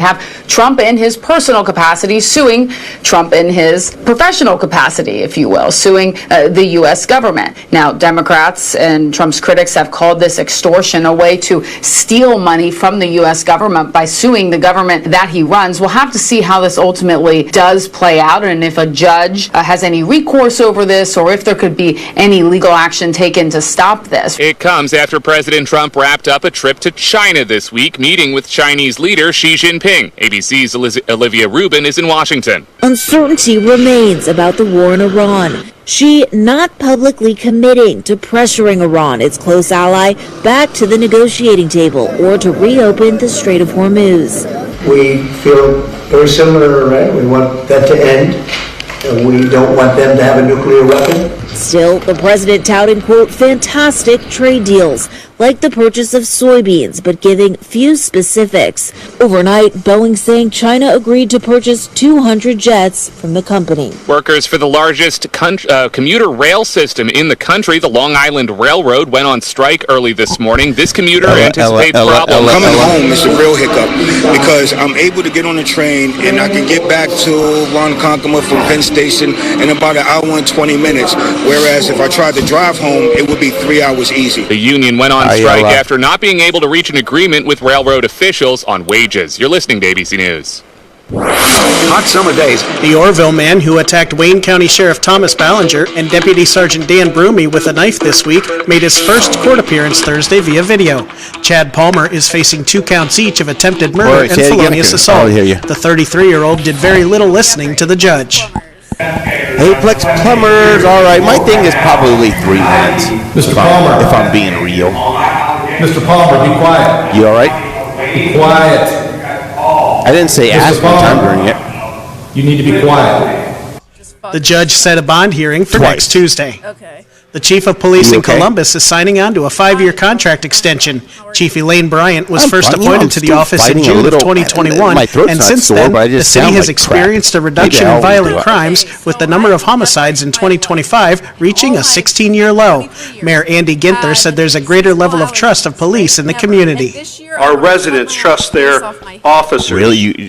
have Trump in his personal capacity suing Trump in his professional capacity, if you will, suing the U.S. government. Now, Democrats and Trump's critics have called this extortion, a way to steal money from the U.S. government by suing the government that he runs. We'll have to see how this ultimately does play out and if a judge has any recourse over this or if there could be any legal action taken to stop this. It comes after President Trump wrapped up a trip to China this week, meeting with Chinese leader Xi Jinping. ABC's Olivia Rubin is in Washington. Uncertainty remains about the war in Iran. Xi not publicly committing to pressuring Iran, its close ally, back to the negotiating table or to reopen the Strait of Hormuz. We feel very similar, right? We want that to end. We don't want them to have a nuclear weapon. Still, the president touting, quote, fantastic trade deals, like the purchase of soybeans, but giving few specifics. Overnight, Boeing saying China agreed to purchase 200 jets from the company. Workers for the largest commuter rail system in the country, the Long Island Railroad, went on strike early this morning. This commuter anticipates problems. Coming home is a real hiccup because I'm able to get on the train and I can get back to Ronkonkoma from Penn Station in about an hour and 20 minutes. Whereas if I tried to drive home, it would be 3 hours easy. The union went on strike after not being able to reach an agreement with railroad officials on wages. You're listening to ABC News. Hot summer days. The Orville man who attacked Wayne County Sheriff Thomas Ballinger and Deputy Sergeant Dan Broomy with a knife this week made his first court appearance Thursday via video. Chad Palmer is facing 2 counts each of attempted murder and felonious assault. The 33-year-old did very little listening to the judge. Apex Plumbers, all right. My thing is probably 3 minutes. Mr. Palmer. If I'm being real. Mr. Palmer, be quiet. You all right? Be quiet. I didn't say ask one time during it. You need to be quiet. The judge set a bond hearing for Twice. next Tuesday. Okay. The chief of police in okay? Columbus is signing on to a 5-year contract extension. Chief Elaine Bryant was first I'm appointed to the office in June of 2021, and since then, the city has experienced a reduction in violent crimes, with the number of homicides in 2025 reaching a 16-year low. Mayor Andy Ginther said there's a greater level of trust of police in the community. Our residents trust their officers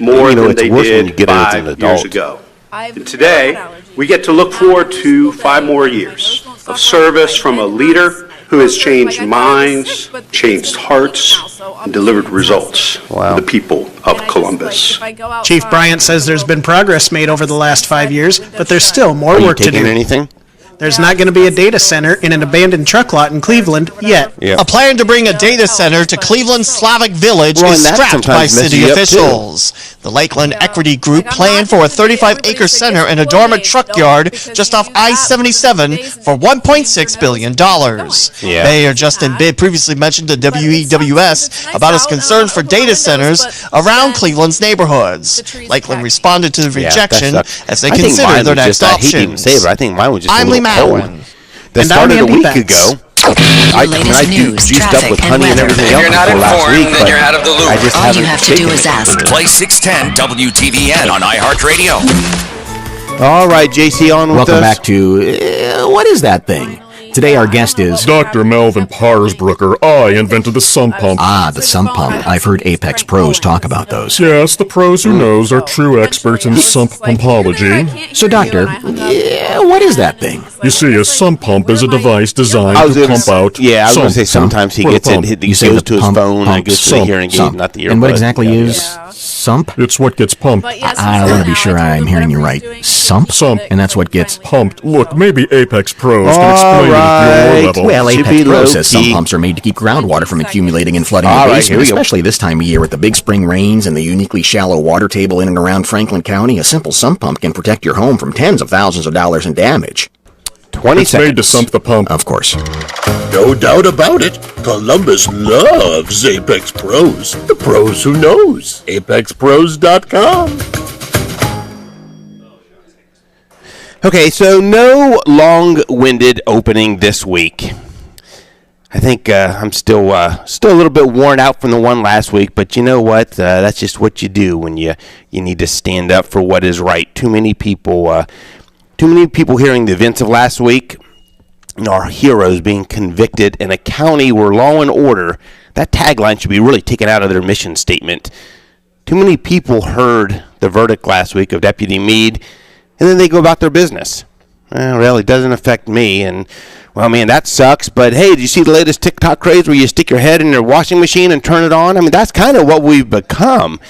more than they did 5 years ago. And today, we get to look forward to 5 more years of service from a leader who has changed minds, changed hearts, and delivered results for the people of Columbus. Chief Bryant says there's been progress made over the last 5 years, but there's still more work to do. Anything? There's not going to be a data center in an abandoned truck lot in Cleveland yet. A plan to bring a data center to Cleveland's Slavic Village is scrapped by city officials. The Lakeland Equity Group planned for a 35-acre center in a dormant truck yard just off I-77 for $1.6 billion. Mayor Justin Bibb previously mentioned to WEWS about his concerns for data centers around Cleveland's neighborhoods. Lakeland responded to the rejection as they consider their next options. I think mine was just I'm Lee Matlin. That started a week ago. I juiced up with honey and everything else before last week, but you're out of the loop. I just All you haven't have to do taken is it. ask. Play 610 WTVN on iHeartRadio. All right, JC, on with us. Welcome back to What is that thing? Today our guest is Dr. Melvin Parsbrucker. I invented the sump pump. Ah, the sump pump. I've heard Apex pros talk about those. Yes, the pros who knows are true experts in sump pumpology. So, doctor, what is that thing? You see, a sump pump is a device designed to pump out. Yeah, I was going to say sump. sometimes he gets it, he goes to his phone and goes to the hearing aid, not the earbud. And what exactly is sump? It's what gets pumped. I want to be sure I'm hearing you right. Sump? Sump. And that's what gets pumped. Look, maybe Apex Pros can explain it at your level. Well, Apex Pro says sump pumps are made to keep groundwater from accumulating and flooding the basement, especially this time of year with the big spring rains and the uniquely shallow water table in and around Franklin County. A simple sump pump can protect your home from tens of thousands of dollars in damage. 20 it's seconds. Made to sump the pump. Of course. No doubt about it. Columbus loves Apex Pros. The pros who knows. ApexPros.com. Okay, so no long-winded opening this week. I think I'm still a little bit worn out from the one last week, but you know what? That's just what you do when you need to stand up for what is right. Too many people hearing the events of last week, our heroes being convicted in a county where law and order, that tagline should be really taken out of their mission statement. Too many people heard the verdict last week of Deputy Meade, and then they go about their business. Well, it doesn't affect me, and, well, man, that sucks, but hey, did you see the latest TikTok craze where you stick your head in your washing machine and turn it on? I mean, that's kind of what we've become.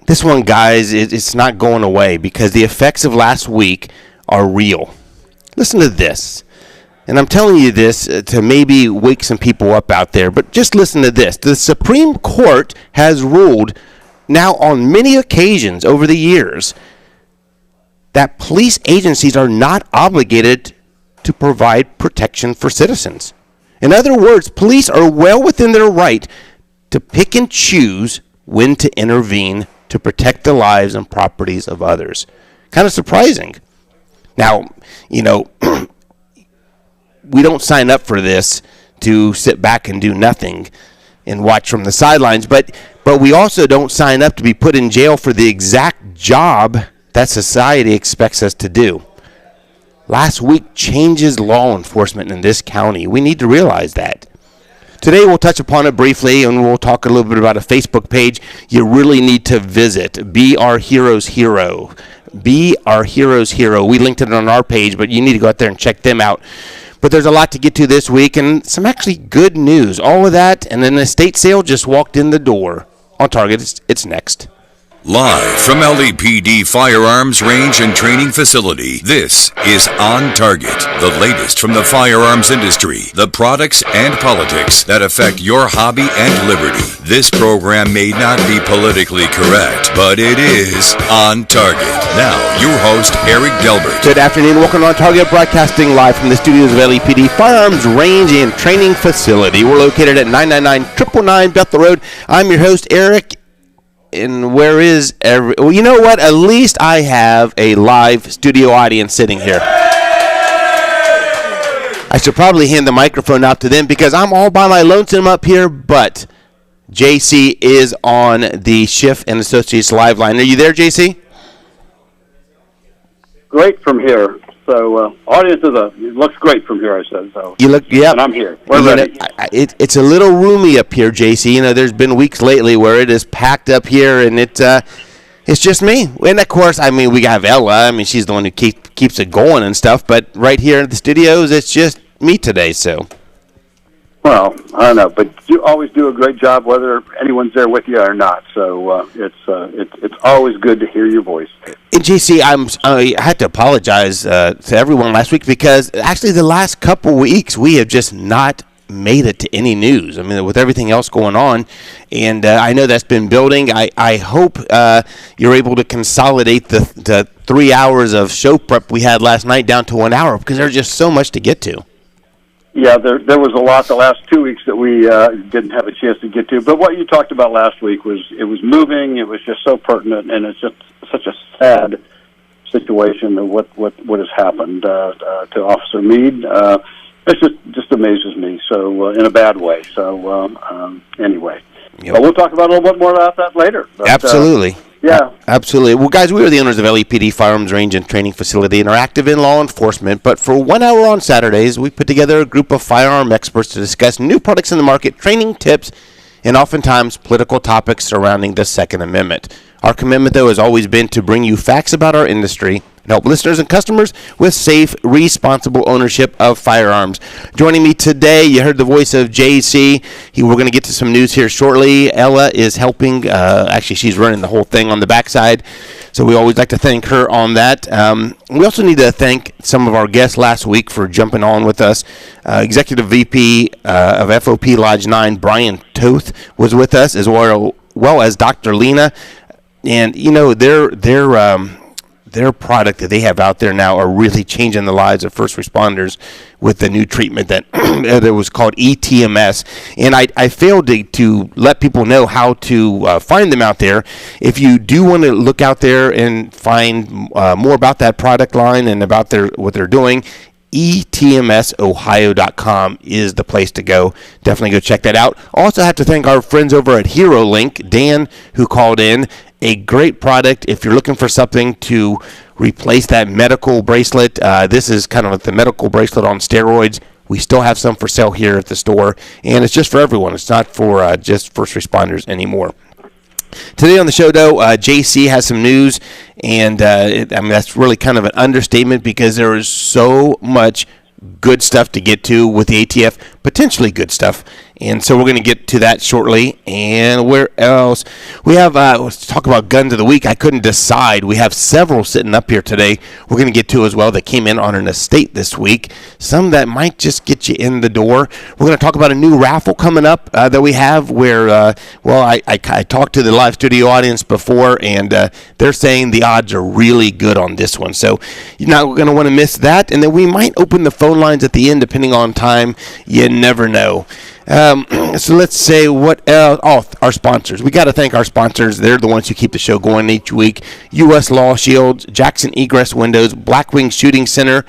This one, guys, it's not going away because the effects of last week are real. Listen to this. And I'm telling you this to maybe wake some people up out there, but just listen to this. The Supreme Court has ruled now on many occasions over the years that police agencies are not obligated to provide protection for citizens. In other words, police are well within their right to pick and choose when to intervene to protect the lives and properties of others. Kind of surprising. Now, you know, we don't sign up for this to sit back and do nothing and watch from the sidelines, but we also don't sign up to be put in jail for the exact job that society expects us to do. Last week changes law enforcement in this county. We need to realize that. Today we'll touch upon it briefly, and we'll talk a little bit about a Facebook page you really need to visit. Be Our Hero's Hero. Be Our Hero's Hero. We linked it on our page, but you need to go out there and check them out. But there's a lot to get to this week, and some actually good news. All of that, and an estate sale just walked in the door. On Target, it's next. Live from LEPD Firearms Range and Training Facility, this is On Target, the latest from the firearms industry, the products and politics that affect your hobby and liberty. This program may not be politically correct, but it is On Target. Now, your host, Eric Delbert. Good afternoon. Welcome to On Target, broadcasting live from the studios of LEPD Firearms Range and Training Facility. We're located at 999-999 Bethel Road. I'm your host, Eric. And where is well, you know what? At least I have a live studio audience sitting here. I should probably hand the microphone out to them because I'm all by my lonesome up here, but JC is on the Schiff and Associates live line. Are you there, JC? Great from here. So, audience it looks great from here, I said. So you look, yeah. And I'm here. We're ready. It's a little roomy up here, JC. You know, there's been weeks lately where it is packed up here, and it's just me. And of course, I mean, we have Ella. I mean, she's the one who keeps it going and stuff. But right here in the studios, it's just me today. So. Well, I don't know, but you always do a great job, whether anyone's there with you or not. So it's always good to hear your voice. And JC, I had to apologize to everyone last week because actually the last couple weeks we have just not made it to any news. I mean, with everything else going on, and I know that's been building. I hope you're able to consolidate the 3 hours of show prep we had last night down to 1 hour because there's just so much to get to. Yeah, there was a lot the last 2 weeks that we didn't have a chance to get to. But what you talked about last week was moving. It was just so pertinent, and it's just such a sad situation of what has happened to Officer Meade. It just amazes me. So in a bad way. So anyway, but we'll talk about a little bit more about that later. But, absolutely. Yeah. Absolutely. Well, guys, we are the owners of LEPD Firearms Range and Training Facility and are active in law enforcement. But for 1 hour on Saturdays, we put together a group of firearm experts to discuss new products in the market, training tips, and oftentimes political topics surrounding the Second Amendment. Our commitment, though, has always been to bring you facts about our industry and help listeners and customers with safe, responsible ownership of firearms. Joining me today, you heard the voice of JC. We're going to get to some news here shortly. Ella is helping. Actually, she's running the whole thing on the backside, so we always like to thank her on that. We also need to thank some of our guests last week for jumping on with us. Executive VP of FOP Lodge 9, Brian Toth, was with us, as well as Dr. Lena. And, you know, their product that they have out there now are really changing the lives of first responders with the new treatment that was called ETMS. And I failed to let people know how to find them out there. If you do want to look out there and find more about that product line and about what they're doing, etmsohio.com is the place to go. Definitely go check that out. Also have to thank our friends over at HeroLink, Dan, who called in. A great product if you're looking for something to replace that medical bracelet. This is kind of like the medical bracelet on steroids. We still have some for sale here at the store, and it's just for everyone. It's not for just first responders anymore. Today on the show, though, JC has some news, and that's really kind of an understatement because there is so much good stuff to get to with the ATF, potentially good stuff. And so we're going to get to that shortly. And where else? We have, let's talk about guns of the week. I couldn't decide. We have several sitting up here today we're going to get to as well that came in on an estate this week. Some that might just get you in the door. We're going to talk about a new raffle coming up that we have where, I talked to the live studio audience before, and they're saying the odds are really good on this one. So you're not going to want to miss that. And then we might open the phone lines at the end depending on time. You never know. So let's say what else? Oh, our sponsors. We got to thank our sponsors. They're the ones who keep the show going each week. U.S. Law Shields, Jackson Egress Windows, Blackwing Shooting Center.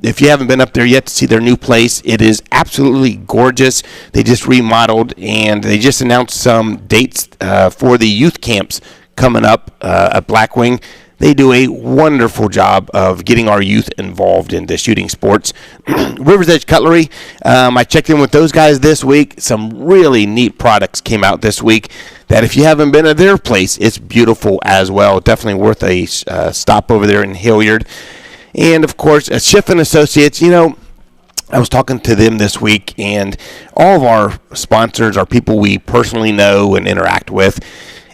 If you haven't been up there yet to see their new place, it is absolutely gorgeous. They just remodeled, and they just announced some dates for the youth camps coming up at Blackwing. They do a wonderful job of getting our youth involved in the shooting sports. River's Edge Cutlery, I checked in with those guys this week. Some really neat products came out this week that if you haven't been at their place, it's beautiful as well. Definitely worth a stop over there in Hilliard. And, of course, Schiff & Associates, I was talking to them this week, and all of our sponsors are people we personally know and interact with.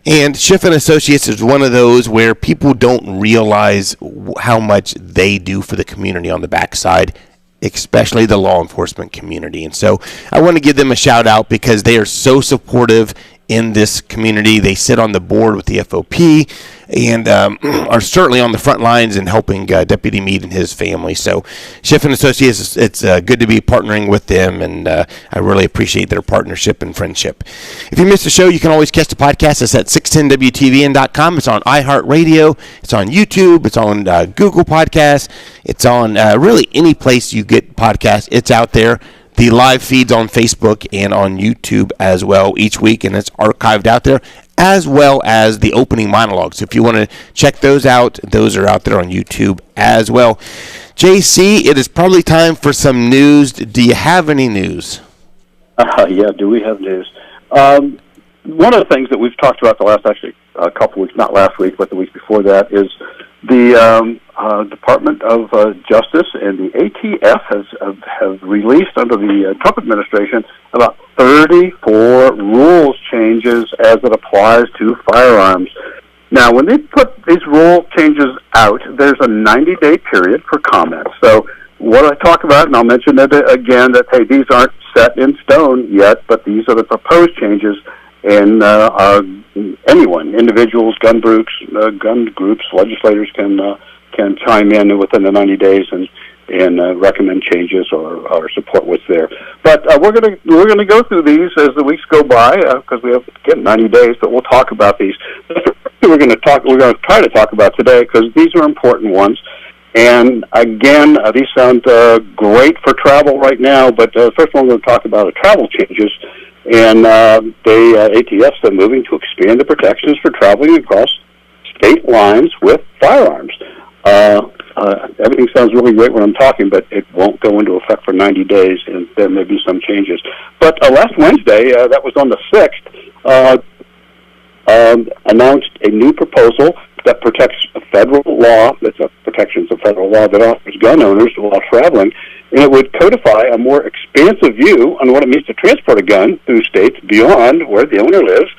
And Schiff & Associates is one of those where people don't realize how much they do for the community on the backside, especially the law enforcement community. And so I want to give them a shout out because they are so supportive in this community. They sit on the board with the FOP and are certainly on the front lines in helping Deputy Meade and his family. So Schiff & Associates, it's good to be partnering with them, and I really appreciate their partnership and friendship. If you missed the show, you can always catch the podcast. It's at 610WTVN.com. It's on iHeartRadio. It's on YouTube. It's on Google Podcasts. It's on really any place you get podcasts. It's out there. The live feeds on Facebook and on YouTube as well each week, and it's archived out there, as well as the opening monologues. So if you want to check those out, those are out there on YouTube as well. JC, it is probably time for some news. Do you have any news? Yeah, do we have news? One of the things that we've talked about the last couple weeks, not last week, but the week before that, is the Department of Justice and the ATF have released under the Trump administration about 34 rules changes as it applies to firearms. Now, when they put these rule changes out, there's a 90-day period for comment. So what I talk about, and I'll mention it again, that, hey, these aren't set in stone yet, but these are the proposed changes, and anyone, individuals, gun groups, legislators can chime in within the 90 days and recommend changes or support what's there. But we're gonna go through these as the weeks go by because we have 90 days. But we'll talk about these. We're going to try to talk about today because these are important ones. And again, these sound great for travel right now. But first one we're going to talk about are travel changes. And ATF's been moving to expand the protections for traveling across state lines with firearms. Everything sounds really great when I'm talking, but it won't go into effect for 90 days, and there may be some changes. But last Wednesday, that was on the 6th, announced a new proposal that protects federal law, that's protections of federal law that offers gun owners while traveling, and it would codify a more expansive view on what it means to transport a gun through states beyond where the owner lives,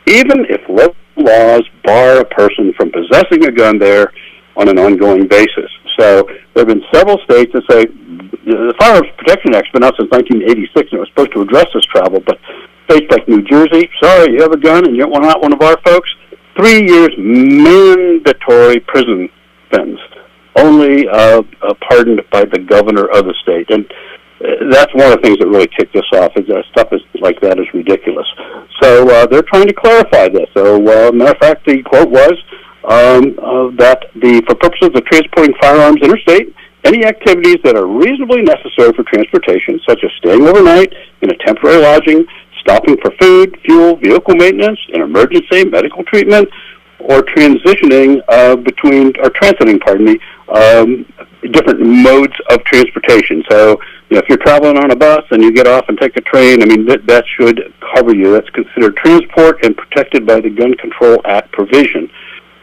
even if local laws bar a person from possessing a gun there on an ongoing basis. So there have been several states that say the Firearms Protection Act's been out since 1986, and it was supposed to address this travel, but states like New Jersey, sorry, you have a gun and you're not one of our folks, 3 years mandatory prison sentence, only pardoned by the governor of the state. And that's one of the things that really kicked us off, is that stuff like that is ridiculous. So they're trying to clarify this. So, matter of fact, the quote was that for purposes of transporting firearms interstate, any activities that are reasonably necessary for transportation, such as staying overnight in a temporary lodging, stopping for food, fuel, vehicle maintenance, an emergency, medical treatment, or transiting, different modes of transportation. So if you're traveling on a bus and you get off and take a train, I mean, that should cover you. That's considered transport and protected by the Gun Control Act provision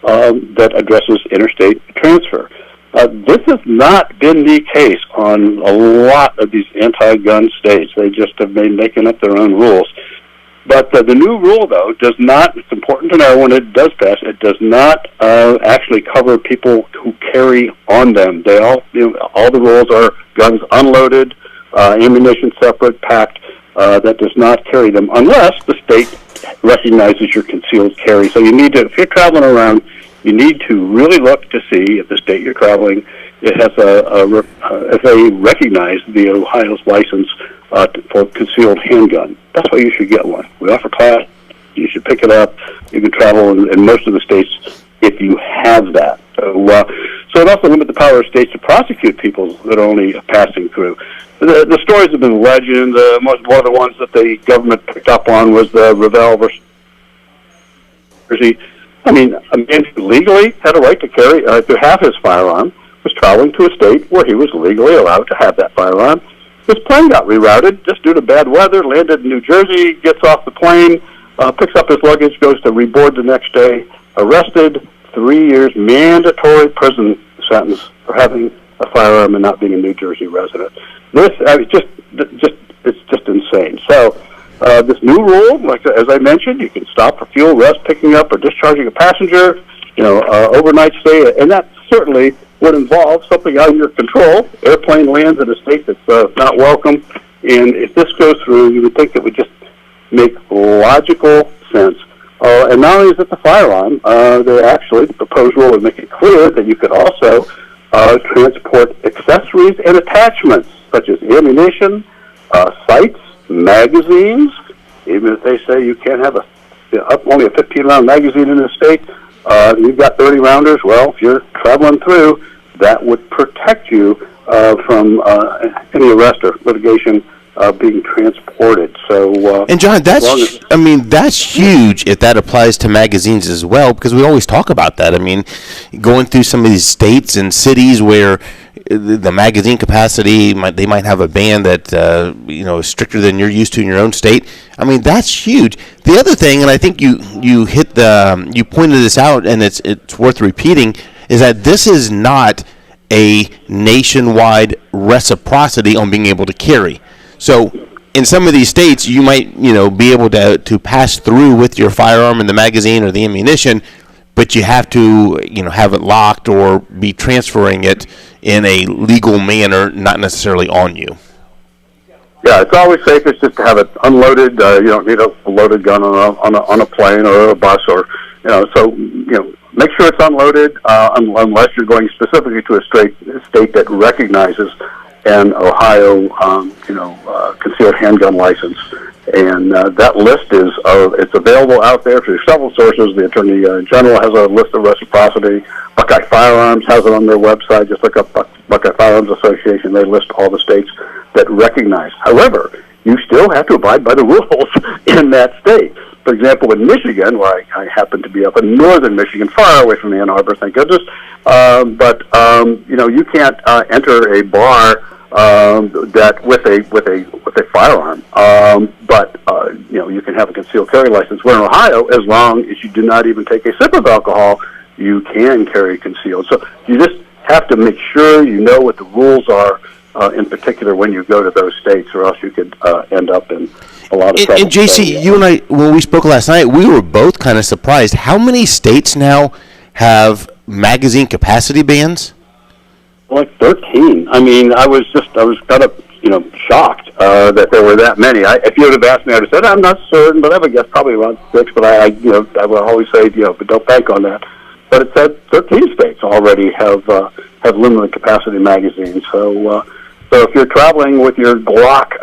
that addresses interstate transfer. This has not been the case on a lot of these anti-gun states. They just have been making up their own rules. But the new rule, though, does not, it's important to know when it does pass, it does not actually cover people who carry on them. They all the rules are guns unloaded, ammunition separate, packed, that does not carry them unless the state recognizes your concealed carry. So you need to, if you're traveling around, you need to really look to see if the state you're traveling, it has if they recognize the Ohio's license for concealed handgun. That's why you should get one. We offer class. You should pick it up. You can travel in most of the states if you have that. So it also limits the power of states to prosecute people that are only passing through. The stories have been legend. One of the ones that the government picked up on was the Revell versus Jersey. I mean, a man who legally had a right to carry, to have his firearm, was traveling to a state where he was legally allowed to have that firearm. His plane got rerouted just due to bad weather, landed in New Jersey, gets off the plane, picks up his luggage, goes to reboard the next day, arrested, 3 years mandatory prison sentence for having a firearm and not being a New Jersey resident. This, it's just insane. So, this new rule, like as I mentioned, you can stop for fuel, rest, picking up or discharging a passenger, overnight stay, and that certainly would involve something out of your control. Airplane lands in a state that's not welcome, and if this goes through, you would think it would just make logical sense. And not only is it the firearm, the proposed rule would make it clear that you could also transport accessories and attachments such as ammunition, sights, magazines. Even if they say you can't have only a 15-round magazine in the state, you've got 30 rounders. Well, if you're traveling through, that would protect you from any arrest or litigation being transported. So, and John, that's huge if that applies to magazines as well, because we always talk about that. I mean, going through some of these states and cities where the magazine capacity, they might have a ban that is stricter than you're used to in your own state. I mean, that's huge. The other thing, and I think you pointed this out, and it's worth repeating, is that this is not a nationwide reciprocity on being able to carry. So in some of these states, you might be able to pass through with your firearm and the magazine or the ammunition, but you have to have it locked or be transferring it in a legal manner, not necessarily on you. Yeah, it's always safest just to have it unloaded. You don't need a loaded gun on a plane or a bus, or make sure it's unloaded unless you're going specifically to a state that recognizes an Ohio concealed handgun license. And that list it's available out there through several sources. The Attorney General has a list of reciprocity. Buckeye Firearms has it on their website. Just look up Buckeye Firearms Association. They list all the states that recognize. However, you still have to abide by the rules in that state. For example, in Michigan, where I happen to be up in northern Michigan, far away from Ann Arbor, thank goodness. You can't enter a bar that with a firearm. You can have a concealed carry license. Where in Ohio, as long as you do not even take a sip of alcohol, you can carry concealed. So you just have to make sure you know what the rules are, in particular when you go to those states, or else you could end up in a lot of trouble. And JC, you and I, when we spoke last night, we were both kind of surprised. How many states now have magazine capacity bans? Like 13. I mean, I was kind of shocked that there were that many. If you would have asked me, I would have said I'm not certain, but I would guess probably around 6. But I would always say but don't bank on that. But it said 13 states already have limited capacity magazines. So if you're traveling with your Glock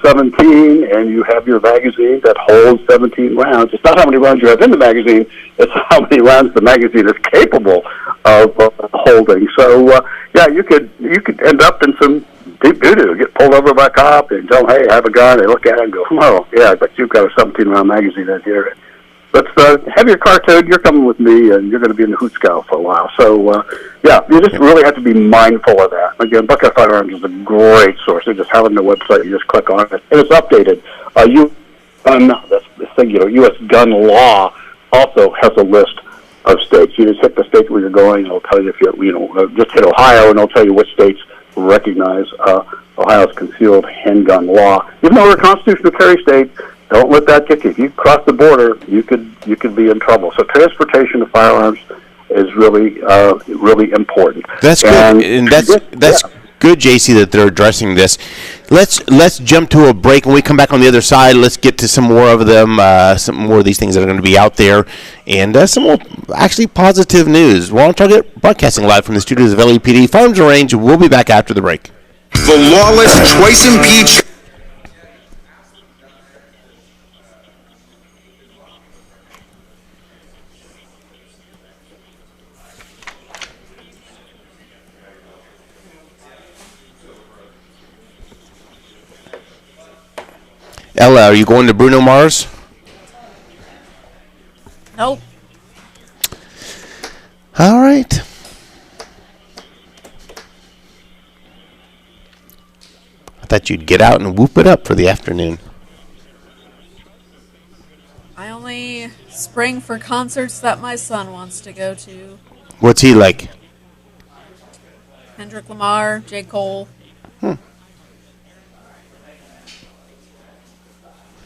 17 and you have your magazine that holds 17 rounds, it's not how many rounds you have in the magazine, it's how many rounds the magazine is capable of holding. So you could end up in some deep doo-doo, get pulled over by a cop and tell them, hey, I have a gun. They look at it and go, oh, yeah, but you've got a 17-round magazine in here. let's have your car towed. You're coming with me, and you're going to be in the Hoot Scout for a while. So, you just really have to be mindful of that. Again, Buckeye Firearms is a great source. They just have it on their website. You just click on it, and it's updated. U.S. gun law also has a list of states. You just hit the state where you're going, and it'll tell you if just hit Ohio, and it'll tell you which states recognize Ohio's concealed handgun law. Even though we're a constitutional carry state, don't let that get you. If you cross the border, you could be in trouble. So transportation of firearms is really important. That's good, and that's good, JC, that they're addressing this. Let's jump to a break. When we come back on the other side, let's get to some more of them, some more of these things that are going to be out there, and some more actually positive news. We're on Target, broadcasting live from the studios of LAPD Firearms Range. We'll be back after the break. The Lawless Choice Impeach. Ella, are you going to Bruno Mars? Nope. All right. I thought you'd get out and whoop it up for the afternoon. I only spring for concerts that my son wants to go to. What's he like? Kendrick Lamar, J. Cole.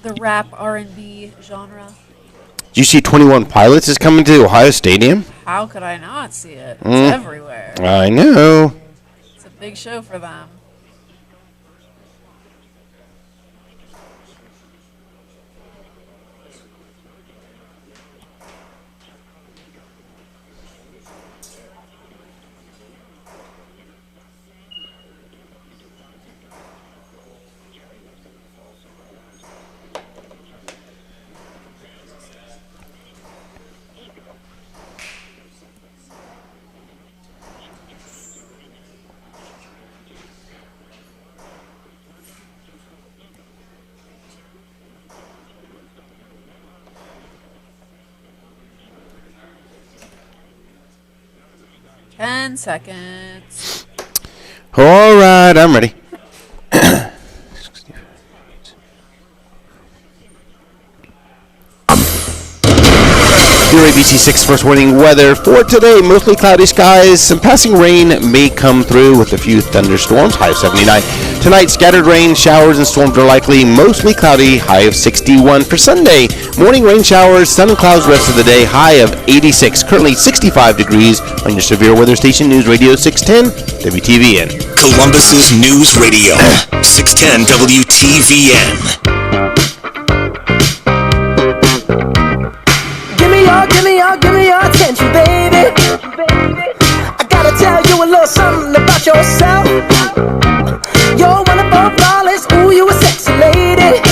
The rap R&B genre. Did you see 21 Pilots is coming to Ohio Stadium? How could I not see it? It's everywhere. I know. It's a big show for them. Ten seconds. All right, I'm ready. Your ABC 6 first warning weather for today. Mostly cloudy skies. Some passing rain may come through with a few thunderstorms. High of 79. Tonight, scattered rain, showers, and storms are likely. Mostly cloudy. High of 61 for Sunday. Morning rain showers, sun and clouds rest of the day. High of 86. Currently 65 degrees on your severe weather station, News Radio 610 WTVN. Columbus's News Radio 610 WTVN. Give me your attention, baby. I gotta tell you a little something about yourself. You're wonderful, flawless, ooh, you a sexy lady.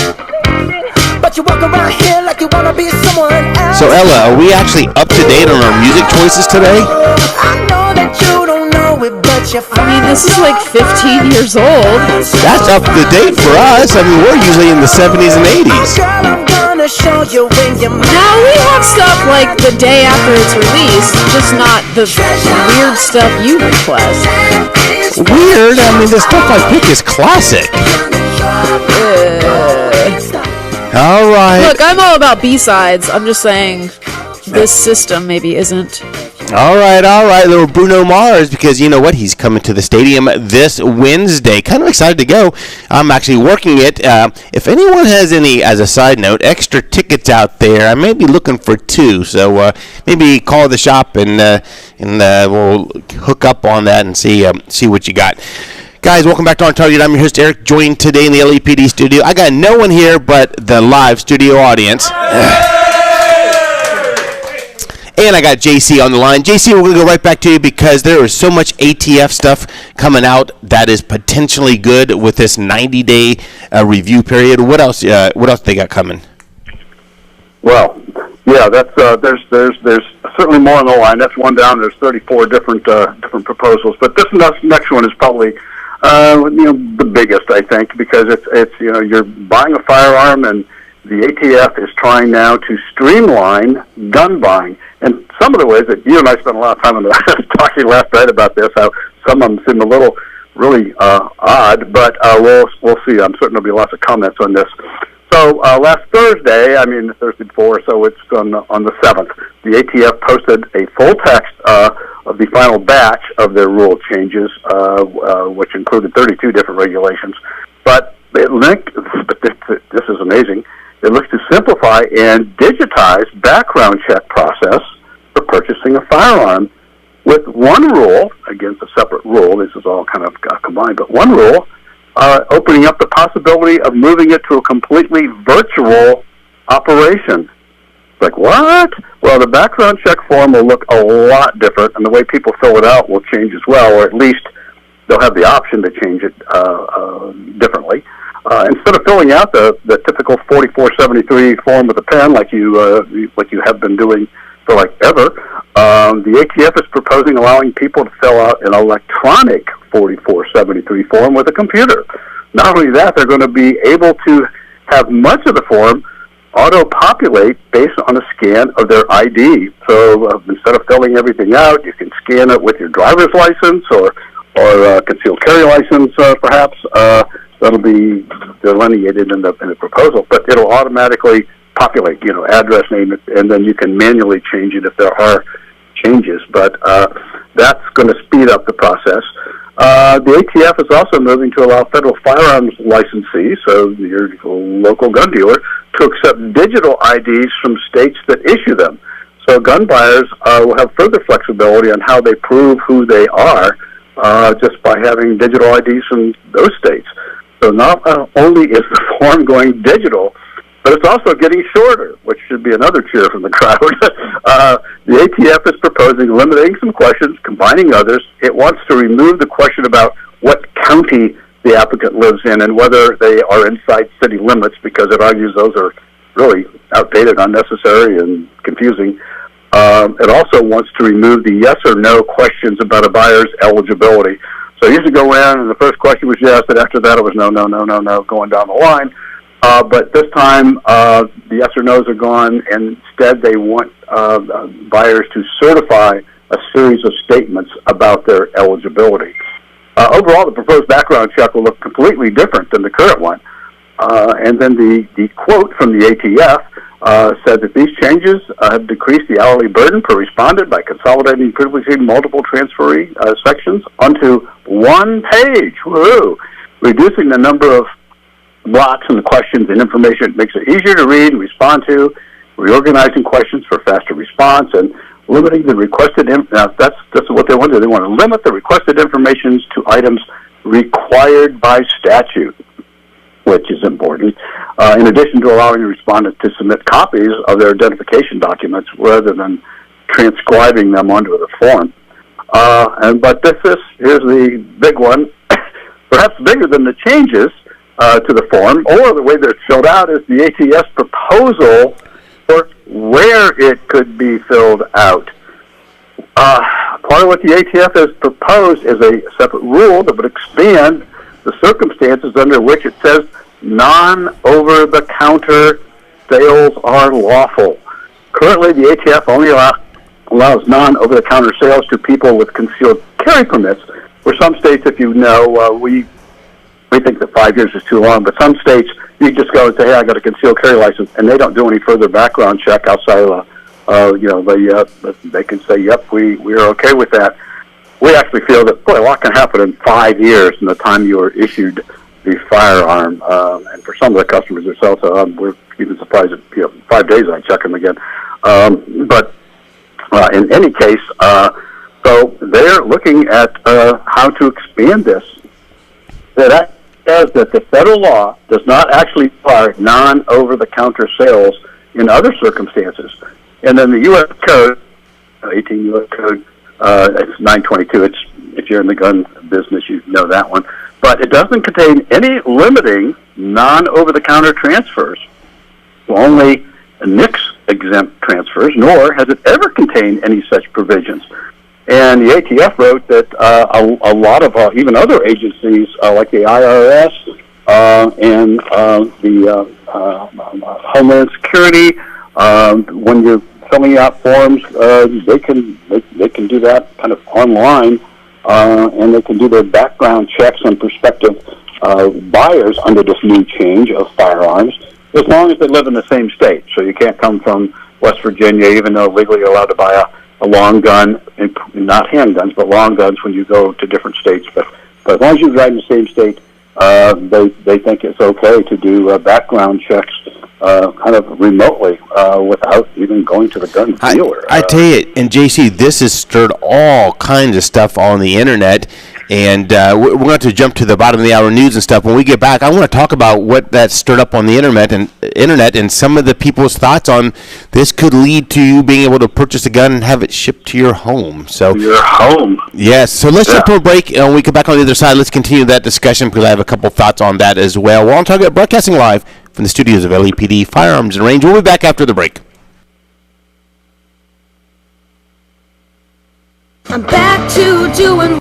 But you walk around here like you wanna be someone else. So Ella, are we actually up to date on our music choices today? I know that you don't know it, but you're fine. I mean, this is like 15 years old. That's up to date for us. I mean, we're usually in the 70s and 80s. Girl, I'm gonna show you when you're mine. Now we have stuff like the day after it's released, just not the weird stuff you request. Weird? I mean, the stuff I pick is classic. All right. Look, I'm all about B-sides. I'm just saying this system maybe isn't. All right, little Bruno Mars, because you know what? He's coming to the stadium this Wednesday. Kind of excited to go. I'm actually working it. If anyone has any, as a side note, extra tickets out there, I may be looking for 2. So maybe call the shop and we'll hook up on that and see what you got. Guys, welcome back to OnTarget. I'm your host, Eric, joined today in the LAPD studio. I got no one here but the live studio audience. And I got JC on the line. JC, we're going to go right back to you because there is so much ATF stuff coming out that is potentially good with this 90-day review period. What else they got coming? Well, yeah, that's there's certainly more on the line. That's one down. There's 34 different proposals, but this next one is probably the biggest, I think, because it's you're buying a firearm and the ATF is trying now to streamline gun buying. And some of the ways that you and I spent a lot of time on talking last night about this, how some of them seem a little really odd, but we'll see. I'm certain there'll be lots of comments on this. So last Thursday, Thursday before, so it's on the 7th, the ATF posted a full text of the final batch of their rule changes, which included 32 different regulations. But this is amazing. It looks to simplify and digitize background check process for purchasing a firearm with one rule, again, it's a separate rule, this is all kind of combined, but one rule, opening up the possibility of moving it to a completely virtual operation. Like, what? Well, the background check form will look a lot different, and the way people fill it out will change as well, or at least they'll have the option to change it differently. Instead of filling out the typical 4473 form with a pen like you have been doing for like ever, the ATF is proposing allowing people to fill out an electronic 4473 form with a computer. Not only that, they're going to be able to have much of the form auto-populate based on a scan of their ID. So instead of filling everything out, you can scan it with your driver's license or concealed carry license, perhaps. That'll be delineated in the proposal, but it'll automatically populate, address, name, and then you can manually change it if there are changes. But that's going to speed up the process. The ATF is also moving to allow federal firearms licensees, so your local gun dealer, to accept digital IDs from states that issue them. So gun buyers will have further flexibility on how they prove who they are just by having digital IDs from those states. So not only is the form going digital, but it's also getting shorter, which should be another cheer from the crowd. The ATF is proposing eliminating some questions, combining others. It wants to remove the question about what county the applicant lives in and whether they are inside city limits, because it argues those are really outdated, unnecessary, and confusing. It also wants to remove the yes or no questions about a buyer's eligibility. So you used to go in, and the first question was yes, and after that it was no, going down the line. But this time, the yes or no's are gone, and instead they want buyers to certify a series of statements about their eligibility. Overall, the proposed background check will look completely different than the current one. And then the quote from the ATF said that these changes have decreased the hourly burden per respondent by consolidating previously multiple transferee sections onto one page. Woohoo! Reducing the number of blocks and the questions and information. It makes it easier to read and respond to, reorganizing questions for faster response, and limiting the requested that's what they want to do. They want to limit the requested information to items required by statute, which is important, in addition to allowing the respondent to submit copies of their identification documents rather than transcribing them onto the form. But here's the big one, perhaps bigger than the changes to the form, or the way that it's filled out, is the ATF's proposal for where it could be filled out. Part of what the ATF has proposed is a separate rule that would expand the circumstances under which it says non-over-the-counter sales are lawful. Currently, the ATF only allows non-over-the-counter sales to people with concealed carry permits. For some states, if you know, we think that 5 years is too long, but some states, you just go and say, hey, I got a concealed carry license, and they don't do any further background check outside of they can say, yep, we are okay with that. We actually feel that, boy, a lot can happen in 5 years from the time you are issued the firearm. And for some of the customers themselves, we're even surprised that 5 days I check them again. But in any case, so they're looking at how to expand this. That says that the federal law does not actually require non-over-the-counter sales in other circumstances. And then the U.S. Code, 18 U.S. Code, it's 922. If you're in the gun business, you know that one. But it doesn't contain any limiting non-over-the-counter transfers, only NICS-exempt transfers, nor has it ever contained any such provisions. And the ATF wrote that a lot of even other agencies like the IRS and the Homeland Security. When you're filling out forms, they can do that kind of online, and they can do their background checks on prospective buyers under this new change of firearms, as long as they live in the same state. So you can't come from West Virginia, even though legally you're allowed to buy a long gun, not handguns, but long guns when you go to different states. But as long as you reside in the same state, they think it's okay to do background checks kind of remotely without even going to the gun dealer. I tell you, and JC, this has stirred all kinds of stuff on the internet. And we're going to jump to the bottom of the hour news and stuff. When we get back, I want to talk about what that stirred up on the internet and some of the people's thoughts on this could lead to you being able to purchase a gun and have it shipped to your home. So your home. Yes. So let's jump to a break. And when we come back on the other side, let's continue that discussion because I have a couple thoughts on that as well. We're on Target, broadcasting live from the studios of LAPD Firearms and Range. We'll be back after the break. I'm back to doing.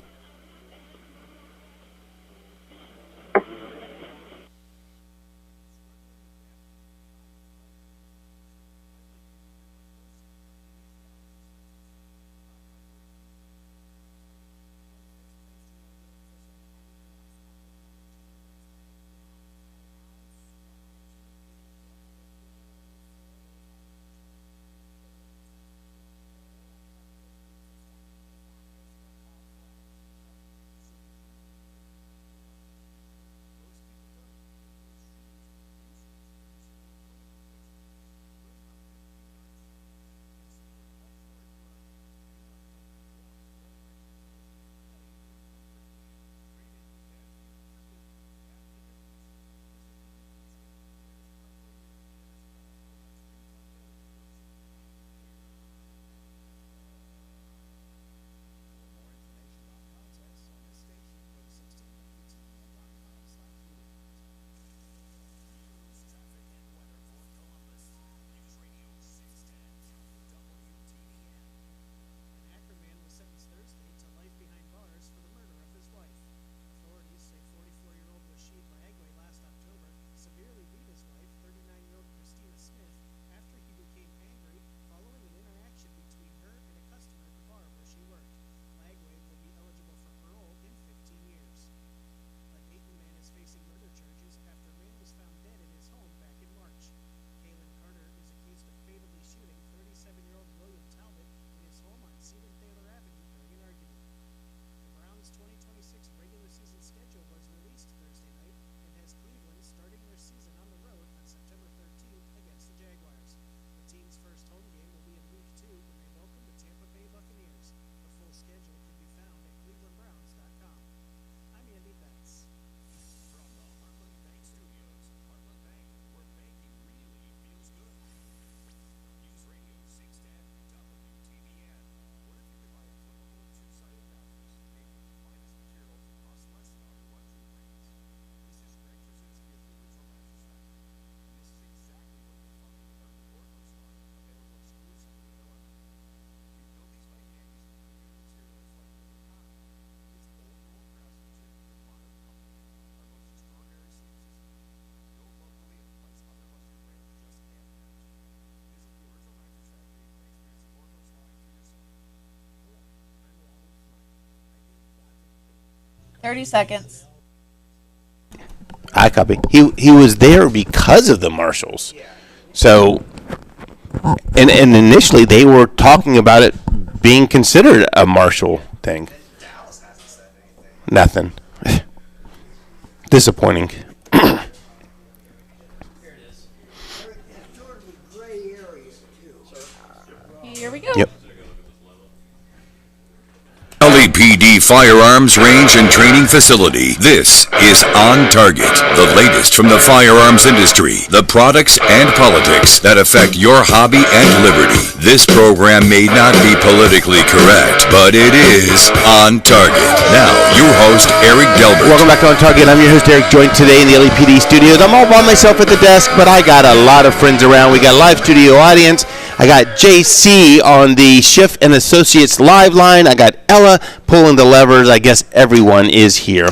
$30 seconds. I copy. He was there because of the marshals. So, and initially they were talking about it being considered a marshal thing. Nothing. Disappointing. Here we go. Yep. LAPD Firearms Range and Training Facility. This is OnTarget, the latest from the firearms industry, the products and politics that affect your hobby and liberty. This program may not be politically correct, but it is on target. Now, your host, Eric Delbert. Welcome back to OnTarget. I'm your host, Eric, joined today in the LAPD studios. I'm all by myself at the desk, but I got a lot of friends around. We got a live studio audience. I got JC on the Schiff and Associates live line. I got Ella pulling the levers. I guess everyone is here.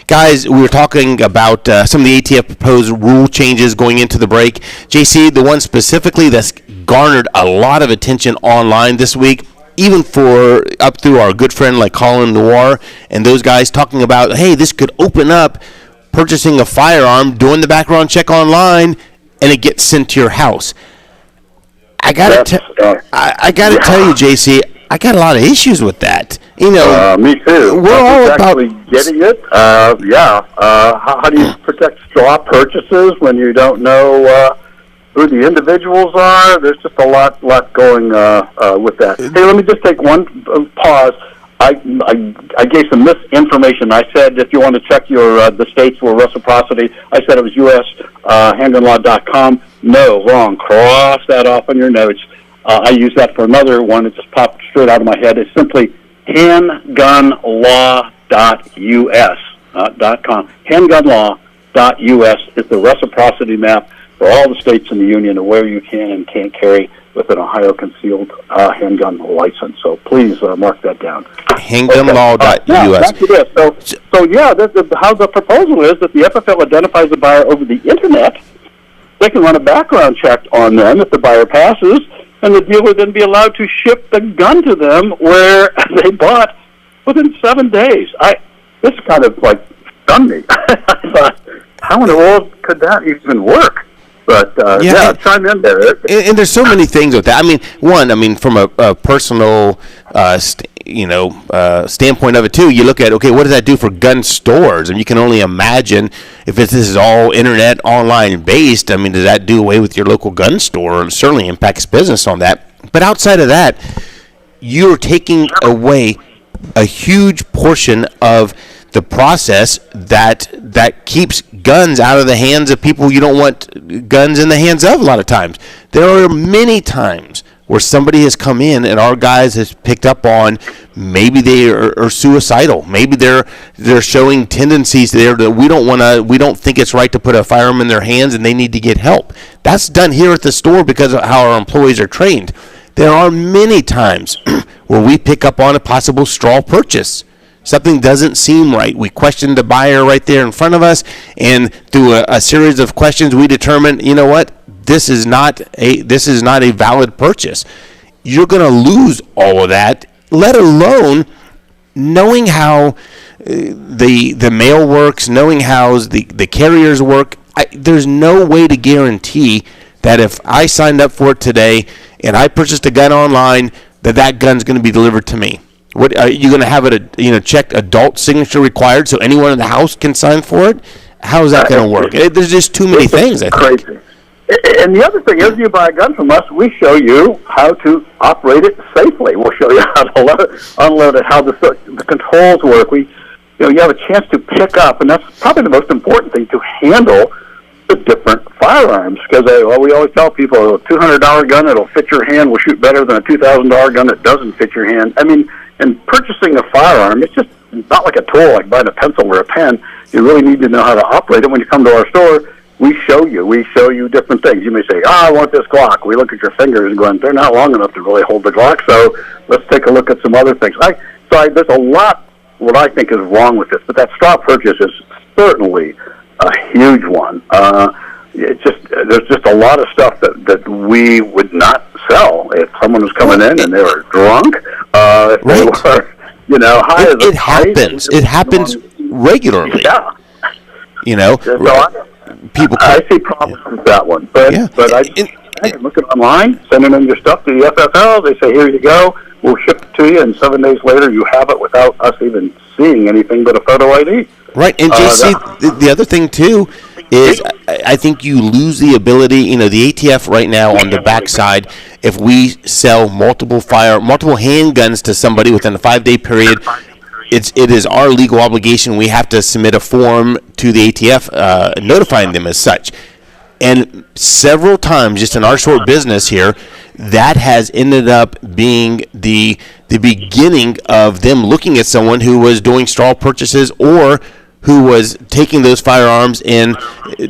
Guys, we were talking about some of the ATF proposed rule changes going into the break. JC, the one specifically that's garnered a lot of attention online this week, even for up through our good friend like Colin Noir and those guys talking about, hey, this could open up purchasing a firearm, doing the background check online, and it gets sent to your house. I gotta tell you, JC, I got a lot of issues with that. You know, me too. We're all about getting it. How do you protect straw purchases when you don't know who the individuals are? There's just a lot going with that. Hey, let me just take one pause. I gave some misinformation. I said if you want to check your the states for reciprocity, I said it was ushandgunlaw.com. No, wrong. Cross that off on your notes. I use that for another one. It just popped straight out of my head. It's simply handgunlaw.us, .com. Handgunlaw.us is the reciprocity map for all the states in the union of where you can and can't carry with an Ohio concealed handgun license. So please mark that down. Handgunlaw.us. Back to this. How the proposal is that the FFL identifies the buyer over the Internet. They can run a background check on them if the buyer passes, and the dealer then be allowed to ship the gun to them where they bought within 7 days. This kind of stunned me. I thought, how in the world could that even work? But chime in there. And there's so many things with that. From a personal, standpoint of it too. You look at, okay, what does that do for gun stores? And you can only imagine if this is all internet, online based. Does that do away with your local gun store? And certainly impacts business on that. But outside of that, you're taking away a huge portion of the process that keeps guns out of the hands of people you don't want guns in the hands of a lot of times. There are many times where somebody has come in and our guys has picked up on maybe they are suicidal. Maybe they're showing tendencies there that we don't think it's right to put a firearm in their hands and they need to get help. That's done here at the store because of how our employees are trained. There are many times where we pick up on a possible straw purchase. Something doesn't seem right. We question the buyer right there in front of us, and through a series of questions, we determine, you know what, this is not a valid purchase. You're going to lose all of that, let alone knowing how the mail works, knowing how the carriers work. There's no way to guarantee that if I signed up for it today and I purchased a gun online, that gun's going to be delivered to me. What are you going to have it? Check adult signature required, so anyone in the house can sign for it. How is that going to work? There's just too many things. I think. Crazy. And the other thing is, you buy a gun from us, we show you how to operate it safely. We'll show you how to unload it, how the controls work. You have a chance to pick up, and that's probably the most important thing, to handle the different firearms. Because we always tell people, a $200 gun that'll fit your hand will shoot better than a $2,000 gun that doesn't fit your hand. And purchasing a firearm, it's just not like a tool, like buying a pencil or a pen. You really need to know how to operate it. When you come to our store, we show you different things. You may say, I want this Glock. We look at your fingers and going, they're not long enough to really hold the Glock, so let's take a look at some other things. There's a lot what I think is wrong with this, but that straw purchase is certainly a huge one. There's just a lot of stuff that we would not sell if someone was coming in and they were drunk. If they were, high as a kite. Happens. It happens regularly. Yeah. People. I see problems with that one, but I look at online, sending in your stuff to the FFL. They say, here you go. We'll ship it to you, and 7 days later you have it without us even seeing anything but a photo ID. Right, and JC, the other thing too is I think you lose the ability. The ATF right now on the backside, if we sell multiple handguns to somebody within a 5-day period, it is our legal obligation. We have to submit a form to the ATF notifying them as such. And several times, just in our short business here, that has ended up being the beginning of them looking at someone who was doing straw purchases or who was taking those firearms and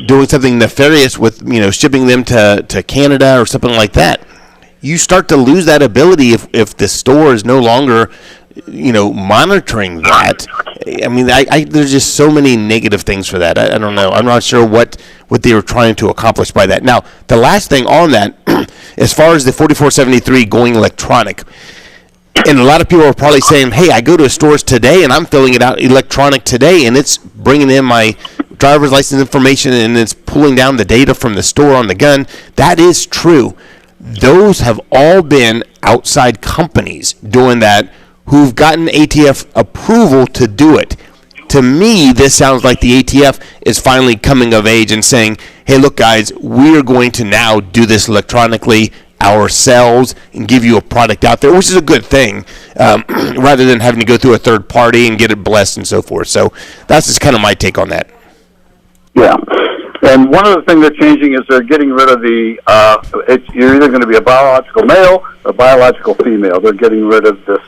doing something nefarious with, shipping them to Canada or something like that. You start to lose that ability if the store is no longer, monitoring that. I mean, there's just so many negative things for that. I don't know. I'm not sure what they were trying to accomplish by that. Now, the last thing on that, as far as the 4473 going electronic, and a lot of people are probably saying, hey, I go to stores today and I'm filling it out electronic today, and it's bringing in my driver's license information and it's pulling down the data from the store on the gun. That is true. Those have all been outside companies doing that who've gotten ATF approval to do it. To me, this sounds like the ATF is finally coming of age and saying, hey, look, guys, we're going to now do this electronically ourselves and give you a product out there, which is a good thing, rather than having to go through a third party and get it blessed and so forth. So that's just kind of my take on that. Yeah. And one other thing they're changing is they're getting rid of you're either going to be a biological male or biological female. They're getting rid of this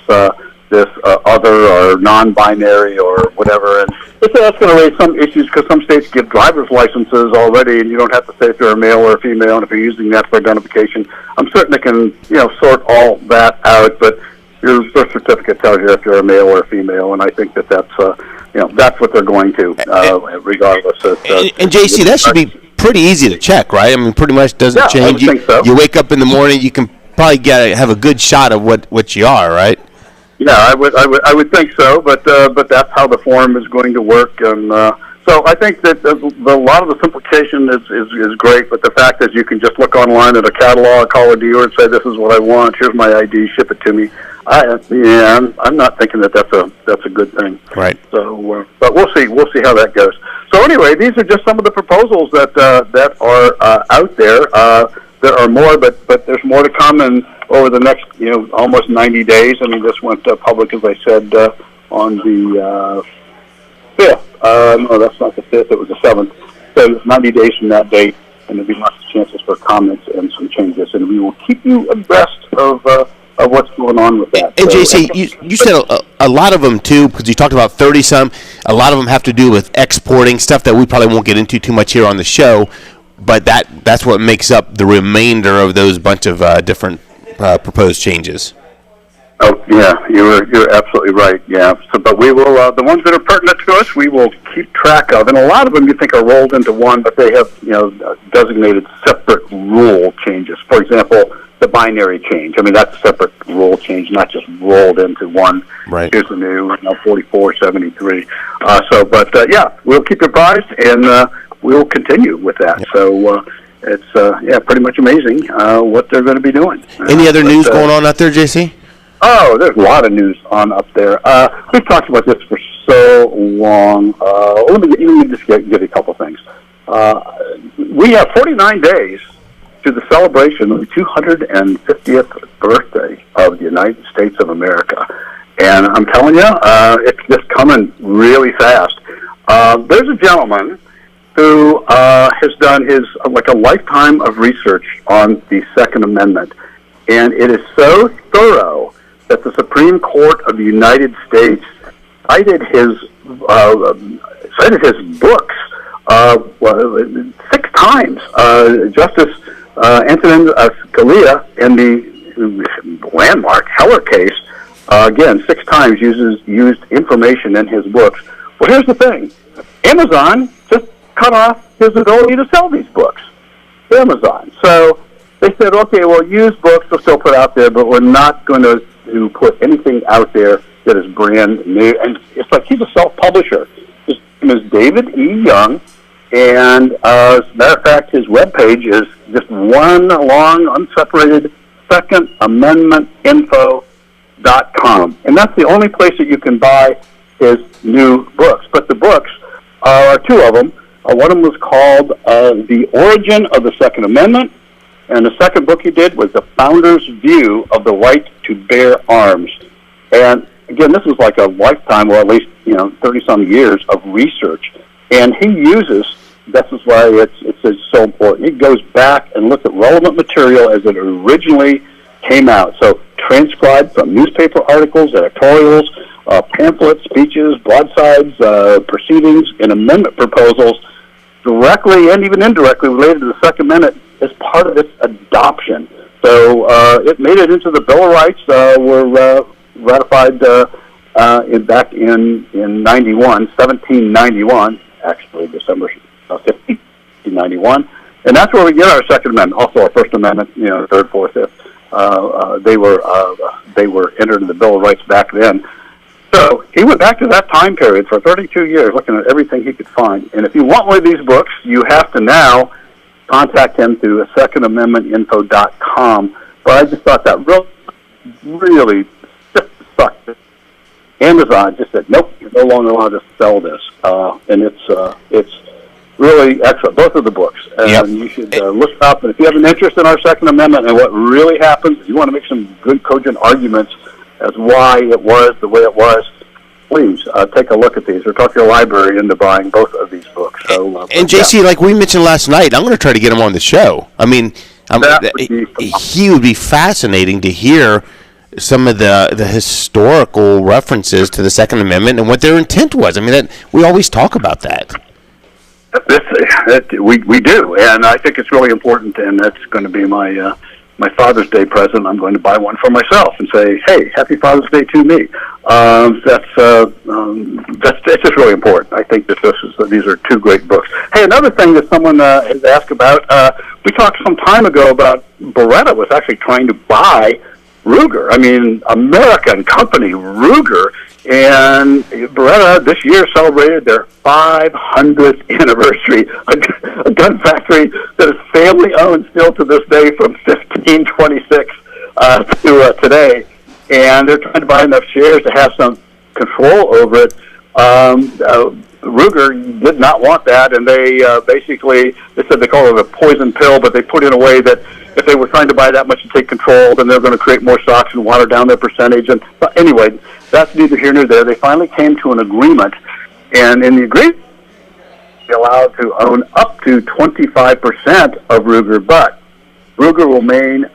other or non-binary or whatever. And that's going to raise some issues because some states give driver's licenses already, and you don't have to say if you're a male or a female, and if you're using that for identification. I'm certain they can, sort all that out, but your birth certificate tells you if you're a male or a female, and I think that's what they're going to, regardless. And JC, that should be pretty easy to check, right? I mean, pretty much doesn't change. I would think so. You wake up in the morning, you can probably have a good shot of what you are, right? Yeah, I would think so, but that's how the form is going to work, and so I think that a lot of the simplification is great. But the fact is, you can just look online at a catalog, call a dealer, and say, "This is what I want. Here's my ID. Ship it to me." I'm not thinking that's a good thing. Right. So, but we'll see. We'll see how that goes. So anyway, these are just some of the proposals that are out there. There are more, but there's more to come, and over the next almost 90 days. I mean, this went public, as I said, on the 5th. No, that's not the 5th. It was the 7th. So 90 days from that date, and there'll be lots of chances for comments and some changes, and we will keep you abreast of what's going on with that. And JC, you said a lot of them too, because you talked about 30-some. A lot of them have to do with exporting stuff that we probably won't get into too much here on the show. But that's what makes up the remainder of those bunch of different proposed changes. Oh yeah, you're absolutely right. Yeah, but we will the ones that are pertinent to us, we will keep track of, and a lot of them you think are rolled into one, but they have designated separate rule changes. For example, the binary change. I mean, that's a separate rule change, not just rolled into one. Right. Here's the new 4473. Yeah, we'll keep you apprised, and we'll continue with that. Yeah. So it's pretty much amazing what they're going to be doing. Any other news going on out there, JC? Oh, there's a lot of news on up there. We've talked about this for so long. Let me just give you a couple things. We have 49 days to the celebration of the 250th birthday of the United States of America. And I'm telling you, it's just coming really fast. There's a gentleman who has done a lifetime of research on the Second Amendment. And it is so thorough that the Supreme Court of the United States cited his books 6 times. Justice Antonin Scalia, in the landmark Heller case, again 6 times used information in his books. Well, here's the thing: Amazon just cut off his ability to sell these books. Amazon. So they said, okay, well, used books we'll still put out there, but we're not going to put anything out there that is brand new. And it's like he's a self-publisher. His name is David E. Young, and as a matter of fact, his webpage is just one long, unseparated secondamendmentinfo.com. And that's the only place that you can buy his new books. But the books are 2 of them. One of them was called The Origin of the Second Amendment, and the second book he did was The Founder's View of the Right to Bear Arms. And again, this was like a lifetime, or at least 30-some years of research. And he uses, this is why it's so important, he goes back and looks at relevant material as it originally came out. So transcribed from newspaper articles, editorials, pamphlets, speeches, broadsides, proceedings, and amendment proposals directly and even indirectly related to the Second Amendment as part of its adoption. So it made it into the Bill of Rights, were ratified back in 1791, actually December 15th, 1891, and that's where we get our Second Amendment. Also, our First Amendment, third, fourth, fifth. They were entered in the Bill of Rights back then. So he went back to that time period for 32 years, looking at everything he could find. And if you want one of these books, you have to now contact him through secondamendmentinfo.com. But I just thought that really sucked. Amazon just said, nope, you're no longer allowed to sell this. And it's really excellent, both of the books. And you should look up. And if you have an interest in our Second Amendment and what really happens, if you want to make some good, cogent arguments as why it was the way it was, please take a look at these or talk to your library into buying both of these books. So, and JC, like we mentioned last night, I'm going to try to get him on the show. I mean, he would be fascinating to hear some of the historical references to the Second Amendment and what their intent was. I mean, we always talk about that. We do, and I think it's really important, and that's going to be my Father's Day present. I'm going to buy one for myself and say, "Hey, Happy Father's Day to me." That's just really important. I think these are two great books. Hey, another thing that someone has asked about. We talked some time ago about Beretta was actually trying to buy Ruger. I mean, American company Ruger. And Beretta this year celebrated their 500th anniversary, a gun factory that is family-owned still to this day from 1526 to today. And they're trying to buy enough shares to have some control over it. Ruger did not want that, and they basically, they said they call it a poison pill, but they put in a way that if they were trying to buy that much to take control, then they're going to create more stocks and water down their percentage. And but anyway, that's neither here nor there. They finally came to an agreement, and in the agreement, they're allowed to own up to 25% of Ruger, but Ruger will remain,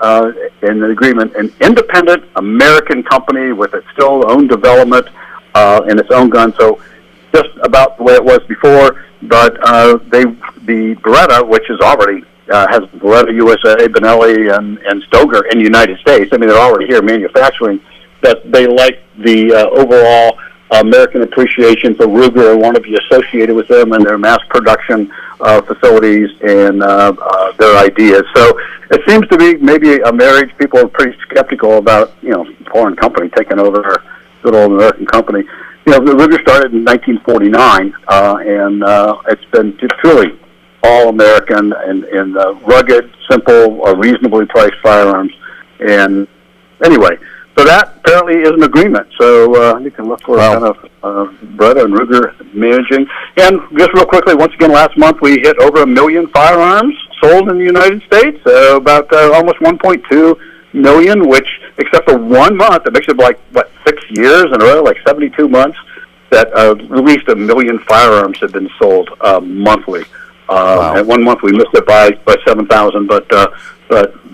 in the agreement, an independent American company with its still own development and its own gun. So just about the way it was before, but the Beretta, which is already has Beretta USA, Benelli, and Stoeger in the United States. I mean, they're already here manufacturing. That they like the overall American appreciation for Ruger and want to be associated with them and their mass production facilities and their ideas. So it seems to be maybe a marriage. People are pretty skeptical about foreign company taking over a good old American company. Ruger started in 1949, and it's been truly all American and rugged, simple, reasonably priced firearms. And anyway, so that apparently is an agreement. So you can look for kind of Beretta and Ruger managing. And just real quickly, once again, last month we hit over 1 million firearms sold in the United States, about almost 1.2 million, which, except for 1 month, it makes it like, 6 years in a row, like 72 months, that at least 1 million firearms have been sold monthly. And 1 month we missed it by 7,000, but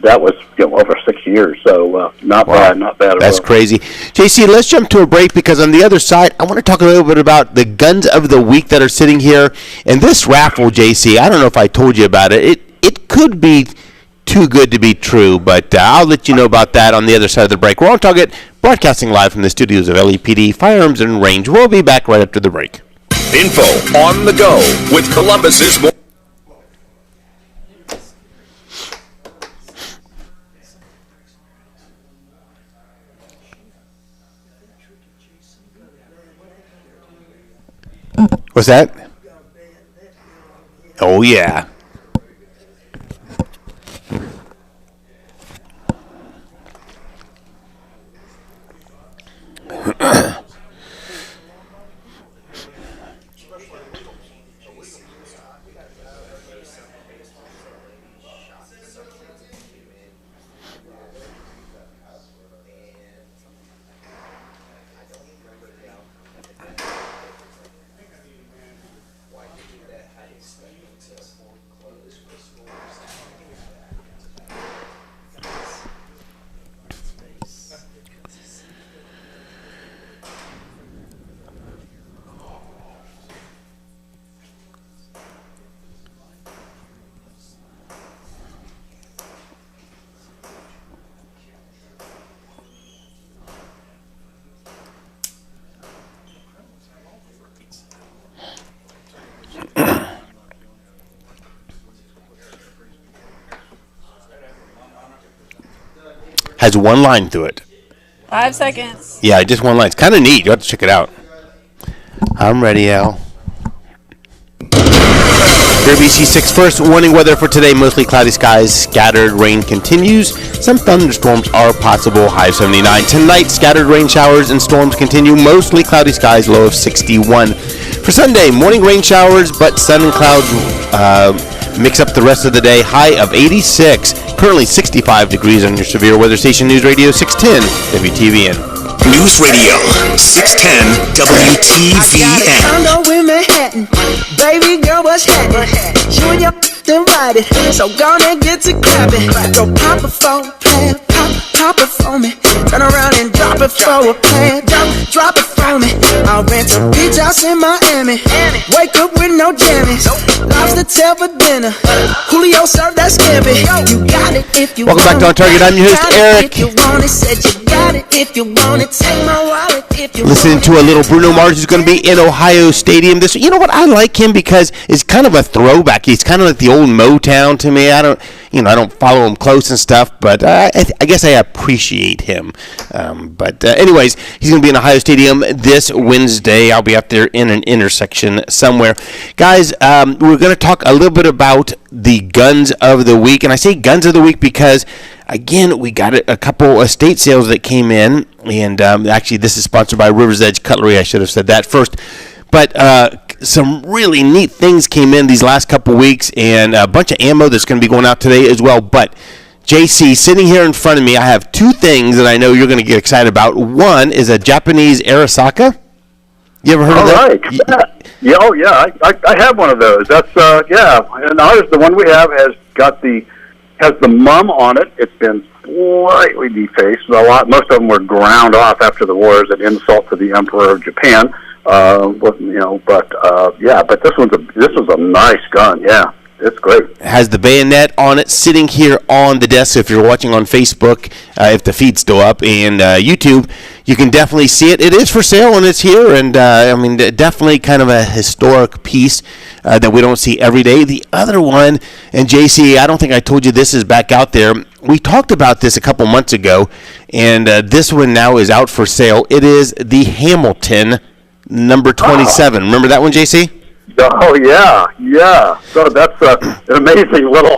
that was over 6 years, so not bad at all. That's crazy. JC, let's jump to a break because on the other side, I want to talk a little bit about the guns of the week that are sitting here. And this raffle, JC, I don't know if I told you about it. It could be too good to be true, but I'll let you know about that on the other side of the break. We're on Target, broadcasting live from the studios of LEPD Firearms and Range. We'll be back right after the break. Info on the go with Columbus's. What's that? Oh, yeah. has one line through it. 5 seconds. Yeah, just one line. It's kind of neat. You have to check it out. I'm ready, Al. Your BC6 first warning weather for today. Mostly cloudy skies. Scattered rain continues. Some thunderstorms are possible. High of 79. Tonight, scattered rain showers and storms continue. Mostly cloudy skies. Low of 61. For Sunday, morning rain showers, but sun and clouds mix up the rest of the day. High of 86. Currently 65 degrees on your severe weather station. News Radio 610 WTVN. News Radio 610 WTVN. Condo in Manhattan, baby girl, what's happening? You and your then ride it, so gonna get to clapping. Go pop it for a plan, pop it for me. Turn around and drop it for a plan, drop it for me. I'll rent a beach house in Miami. Wake up with no jammies. Lobster tail for dinner. Julio served that scampi. You got it if you Welcome back to On Target. I'm your host, Eric. If you want it, said you got it if you want it. Take my wallet if you Listening to a little Bruno Mars, who's going to be in Ohio Stadium this. You know what? I like him because it's kind of a throwback. He's kind of like the old Motown to me. I don't follow him close and stuff, but I guess I appreciate him. Anyways, he's going to be in Ohio Stadium this Wednesday. I'll be out there in an intersection somewhere. Guys, we're going to talk a little bit about the guns of the week, and I say guns of the week because, again, we got a couple estate sales that came in, and actually this is sponsored by River's Edge Cutlery. I should have said that first. But some really neat things came in these last couple weeks, and a bunch of ammo that's going to be going out today as well. But, JC, sitting here in front of me, I have two things that I know you're going to get excited about. One is a Japanese Arisaka. You ever heard of that? All right. Yeah, oh, yeah. I have one of those. That's, yeah. And ours, the one we have, has the mum on it. It's been slightly defaced. Most of them were ground off after the war as an insult to the Emperor of Japan. But this was a nice gun. Yeah, it's great. It has the bayonet on it, sitting here on the desk. So if you're watching on Facebook, if the feed's still up, and YouTube, you can definitely see it. It is for sale, and it's here. And definitely kind of a historic piece that we don't see every day. The other one, and JC, I don't think I told you this is back out there. We talked about this a couple months ago, and this one now is out for sale. It is the Hamilton number 27. Remember that one, JC? Oh yeah. So that's an amazing little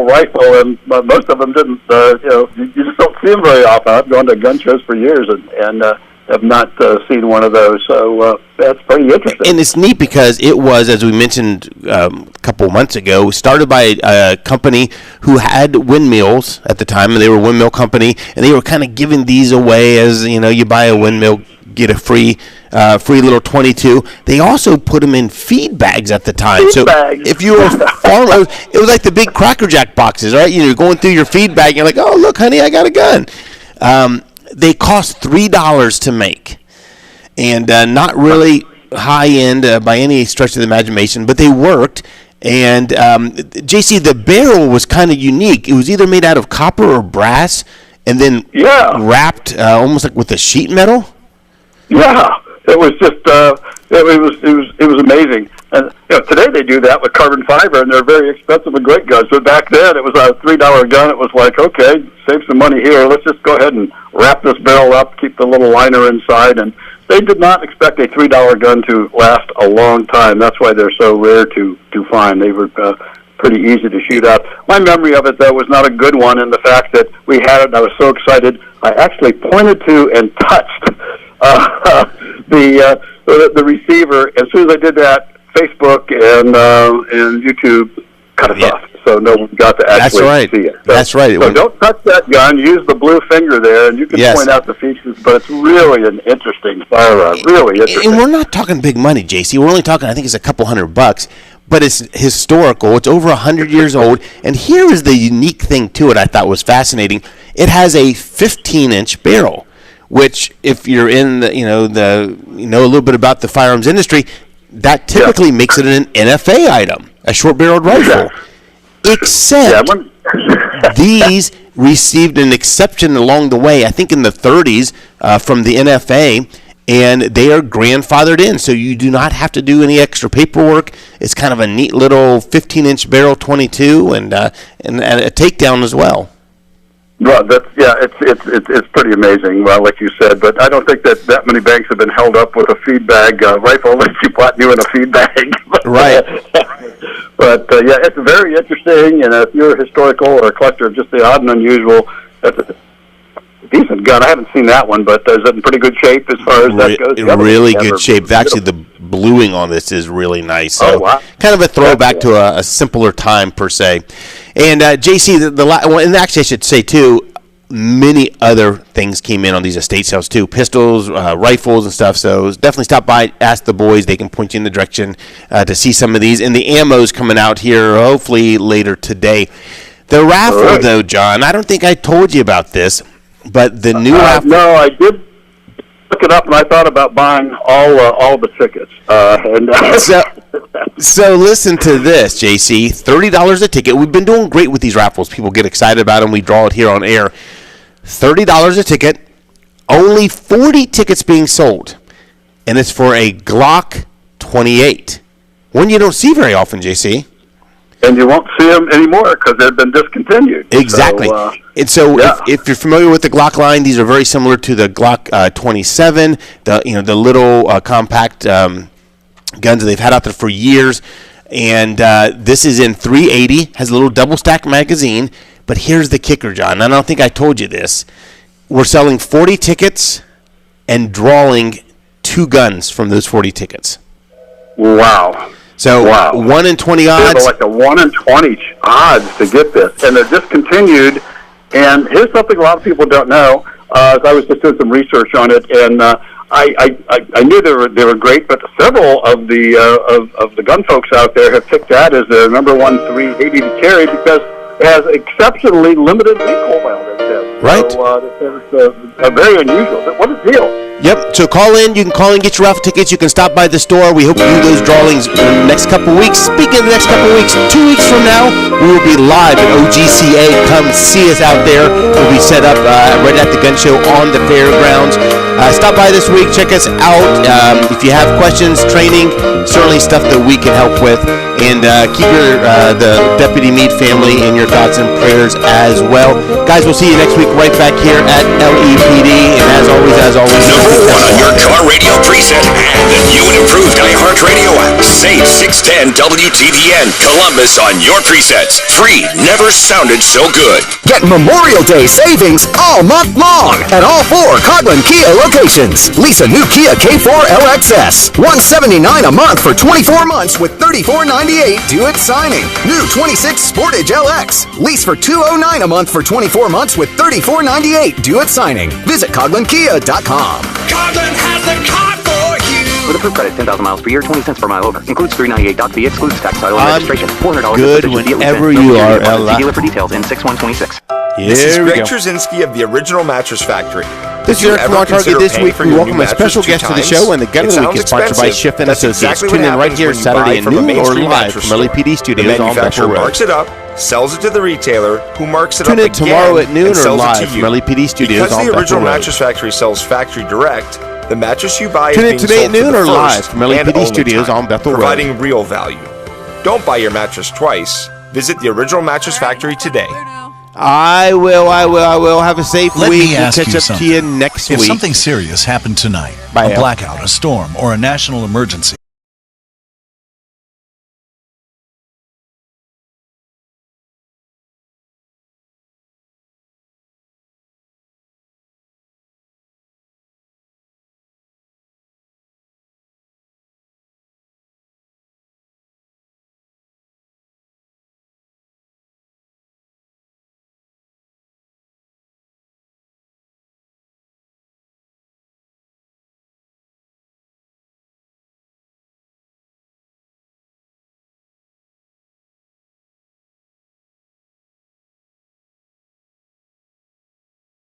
rifle, and most of them didn't. You just don't see them very often. I've gone to gun shows for years and have not seen one of those. So that's pretty interesting. And it's neat because it was, as we mentioned a couple months ago, started by a company who had windmills at the time, and they were a windmill company, and they were kind of giving these away as, you buy a windmill, get a free little 22. They also put them in feed bags at the time. If you were a farmer, it was like the big Cracker Jack boxes, right? You're going through your feed bag, and you're like, oh, look, honey, I got a gun. They cost $3 to make, and not really high end by any stretch of the imagination, but they worked. And JC, the barrel was kind of unique. It was either made out of copper or brass, and then wrapped almost like with a sheet metal. Yeah, it was just it was amazing. And today they do that with carbon fiber, and they're very expensive and great guns. But back then it was a $3 gun. It was like, okay, save some money here. Let's just go ahead and wrap this barrel up, keep the little liner inside. And they did not expect a $3 gun to last a long time. That's why they're so rare to find. They were pretty easy to shoot out. My memory of it, though, was not a good one in the fact that we had it and I was so excited. I actually pointed to and touched the receiver. As soon as I did that, Facebook and YouTube cut us off, so no one got to actually see it. That's right. So don't touch that gun. Use the blue finger there, and you can point out the features. But it's really an interesting firearm. Really interesting. And we're not talking big money, JC. We're only talking, I think it's a couple $100. But it's historical. It's over 100 years old. And here is the unique thing to it I thought was fascinating. It has a 15-inch barrel, which if you're in the, a little bit about the firearms industry, that typically makes it an NFA item, a short-barreled rifle. Except these received an exception along the way, I think in the 30s, from the NFA, and they are grandfathered in, so you do not have to do any extra paperwork. It's kind of a neat little 15-inch barrel 22 and a takedown as well. Well, it's pretty amazing, like you said. But I don't think that many banks have been held up with a feed bag rifle that you bought new in a feed bag. Right. But yeah, it's very interesting. And if you're a historical or a collector of just the odd and unusual, that's a decent gun. I haven't seen that one, but is it in pretty good shape as far as that goes? Really good shape. Actually, the bluing on this is really nice. So wow. Kind of a throwback to a simpler time, per se. And JC, and actually I should say, too, many other things came in on these estate sales, too. Pistols, rifles, and stuff. So definitely stop by, ask the boys. They can point you in the direction to see some of these. And the ammo's coming out here, hopefully, later today. The raffle, though, John, I don't think I told you about this, but the new raffle... No, I did look it up, and I thought about buying all the tickets. So listen to this, JC. $30 a ticket. We've been doing great with these raffles. People get excited about them. We draw it here on air. $30 a ticket. Only 40 tickets being sold. And it's for a Glock 28. One you don't see very often, JC. And you won't see them anymore because they've been discontinued. Exactly. If you're familiar with the Glock line, these are very similar to the Glock 27, the little compact guns that they've had out there for years. And this is in .380, has a little double stack magazine. But here's the kicker, John. And I don't think I told you this. We're selling 40 tickets and drawing 2 guns from those 40 tickets. Wow. So 1 in 20 odds. Like a 1 in 20 odds to get this, and they're discontinued. And here's something a lot of people don't know. I was just doing some research on it, and I knew they were great, but several of the gun folks out there have picked that as their number one .380 to carry because it has exceptionally limited recoil. Right. So it's very unusual. But what a deal! Yep. So call in. You can call in, get your raffle tickets. You can stop by the store. We hope to do those drawings in the next couple weeks. Speaking of the next couple weeks, 2 weeks from now, we will be live at OGCA. Come see us out there. We'll be set up right at the gun show on the fairgrounds. Stop by this week. Check us out. If you have questions, training, certainly stuff that we can help with. And keep the Deputy Meade family in your thoughts and prayers as well. Guys, we'll see you next week right back here at LEPD. And as always, Number 1 on your car radio preset and the new and improved iHeartRadio app. Save 610 WTVN Columbus on your presets. Free never sounded so good. Get Memorial Day savings all month long at all 4 Coghlan Kia locations. Lease a new Kia K4 LXS. $179 a month for 24 months with $34.98 due at signing. New 26 Sportage LX. Lease for $209 a month for 24 months with $34.98 due at signing. Visit CoghlanKia.com. Coghlan has the car for you. With approved credit, 10,000 miles per year, 20 cents per mile over. Includes $398.fee, excludes tax, title, and registration. $400 good whenever you are, Ella. See dealer for details in 6126. This is Greg Trzynski of the Original Mattress Factory. This is Eric from OnTarget. This week we welcome a special guest to the show, and the Gun of the Week is sponsored by Schiff & Associates. Tune in right here Saturday at noon or live from LEPD Studios on Bethel Road. Marks it up, sells it to the retailer, who marks it up again. Tune in tomorrow at noon or live from LEPD Studios on Bethel Road. Because the Original Mattress Factory sells factory direct, the mattress you buy is being sold today at noon or for the live from LEPD Studios on Bethel Road, providing real value. Don't buy your mattress twice. Visit the Original Mattress Factory today. I will. Have a safe week. Let me ask we'll catch you up something. to you next week. If something serious happened tonight, a blackout, a storm, or a national emergency,